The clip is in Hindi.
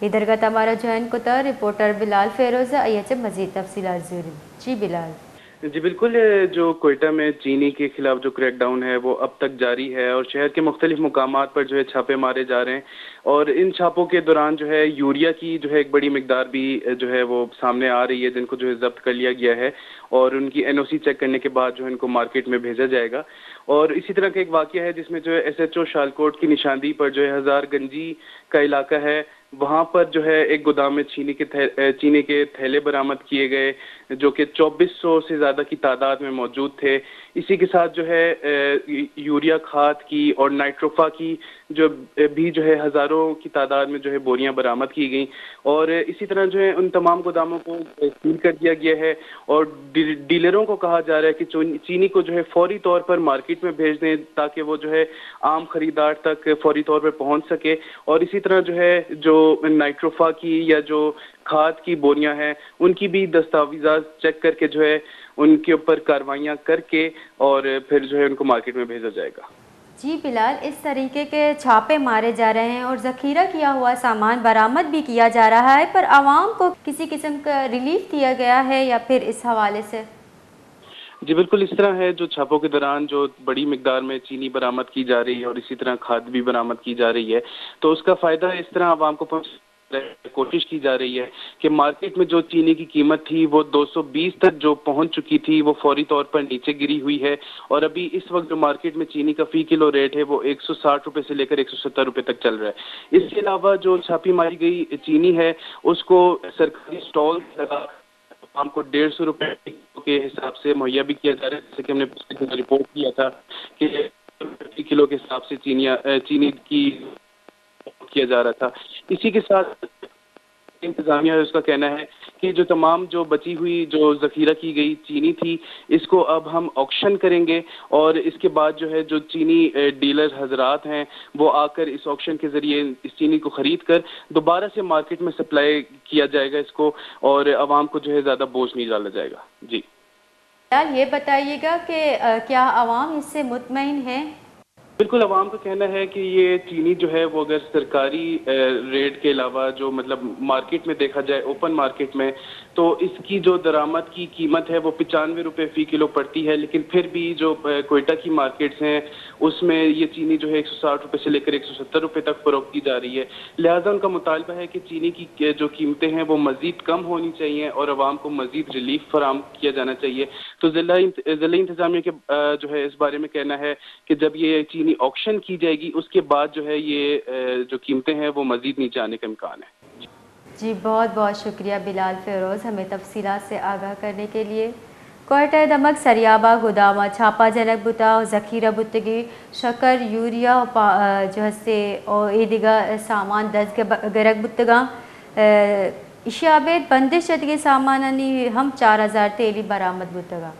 इधर का हमारा जहन कुतर रिपोर्टर बिलाल फेरोज़ अय्यचे मजीद तफसीलात ज़रूर। जी बिलाल। जी बिल्कुल, जो क्वेटा में चीनी के खिलाफ जो क्रैकडाउन है वो अब तक जारी है और शहर के मुख्तलिफ मुकामात पर जो है छापे मारे जा रहे हैं। और इन छापों के दौरान जो है यूरिया की जो है एक बड़ी मिकदार भी जो है वो सामने आ रही है, जिनको जो है जब्त कर लिया गया है और उनकी एनओसी चेक करने के बाद जो है इनको मार्केट में भेजा जाएगा। और इसी तरह का एक वाकया है जिसमें जो है एसएचओ शालकोट की निशानदी पर जो है हजारगंजी का इलाका है, वहां पर जो है एक गोदाम में चीनी के थैले बरामद किए गए जो कि 2400 से ज्यादा की तादाद में मौजूद थे। इसी के साथ जो है यूरिया खाद की और नाइट्रोफा की जो भी जो है हजारों की तादाद में जो है बोरियां बरामद की गई। और इसी तरह जो है उन तमाम गोदामों को सील कर दिया गया है और डीलरों को कहा जा रहा है कि चीनी को जो है फौरी तौर पर मार्केट में भेज दें ताकि वो जो है आम खरीदार तक फौरी तौर पर पहुंच सके। और इसी तरह जो है जो नाइट्रोफा की या जो खाद की बोरियां हैं उनकी भी दस्तावेजात चेक करके जो है उनके ऊपर कार्रवाइयां करके और फिर जो है उनको मार्केट में भेजा जाएगा। जी बिलाल, इस तरीके के छापे मारे जा रहे हैं और ज़ख़ीरा किया हुआ सामान बरामद भी किया जा रहा है, पर आवाम को किसी किस्म का रिलीफ दिया गया है या फिर इस हवाले से? जी बिल्कुल, इस तरह है जो छापों के दौरान जो बड़ी मिकदार में चीनी बरामद की जा रही है और इसी तरह खाद भी बरामद की जा रही है, तो उसका फायदा इस तरह आवाम को कोशिश की जा रही है कि मार्केट में जो चीनी की कीमत थी वो 220 तक जो पहुंच चुकी थी वो फौरी तौर पर नीचे गिरी हुई है। और अभी इस वक्त जो मार्केट में चीनी का फी किलो रेट है वो 160 रुपए से लेकर 170 रुपए तक चल रहा है। इसके अलावा जो छापी मारी गई चीनी है उसको सरकारी स्टॉल लगा हमको 150 रुपए के हिसाब से मुहैया भी किया जा रहा है, जैसे कि हमने पिछले दिन रिपोर्ट किया था कि किलो के हिसाब से चीनी की किया जा रहा था। इसी के साथ इंतजामिया है उसका कहना है कि जो तमाम जो बची हुई जो जखीरा की गई चीनी थी इसको अब हम ऑक्शन करेंगे और इसके बाद जो है जो चीनी डीलर हजरात हैं वो आकर इस ऑक्शन के जरिए इस चीनी को खरीद कर दोबारा से मार्केट में सप्लाई किया जाएगा इसको और आवाम को जो है ज़्यादा बोझ नहीं डाला जाएगा। जी यार, ये बताइएगा कि क्या आवाम इससे मुतमईन है? बिल्कुल, अवाम का कहना है कि ये चीनी जो है वो अगर सरकारी रेट के अलावा जो मतलब मार्केट में देखा जाए ओपन मार्केट में तो इसकी जो दरामद की कीमत है वो 95 रुपये फ़ी किलो पड़ती है, लेकिन फिर भी जो क्वेटा की मार्केट्स हैं उसमें ये चीनी जो है 160 रुपये से लेकर 170 रुपये तक फरोख्त की जा रही है। लिहाजा उनका मुतालबा है कि चीनी की जो कीमतें हैं वो मज़ीद कम होनी चाहिए और आवाम को मज़ीद रिलीफ फराम किया जाना चाहिए। तो ज़िला इंतज़ामिया के जो है इस बारे में कहना है कि जब ये चीनी ऑक्शन की जाएगी उसके बाद जो है ये जो कीमतें हैं वो मज़ीद नीचे आने का इम्कान है। जी बहुत बहुत शुक्रिया बिलाल फेरोज़, हमें तफसीलात से आगाह करने के लिए। क्वेटा दमक सरियाबा गोदामा छापा जनक बुता और ज़ख़ीरा बुतगी शक्कर यूरिया जो हस्ते और ईदिगा सामान दस के गरक बुतगा इशाबेद बंदिश के सामान हम 4000 तेली बरामद बुतगा।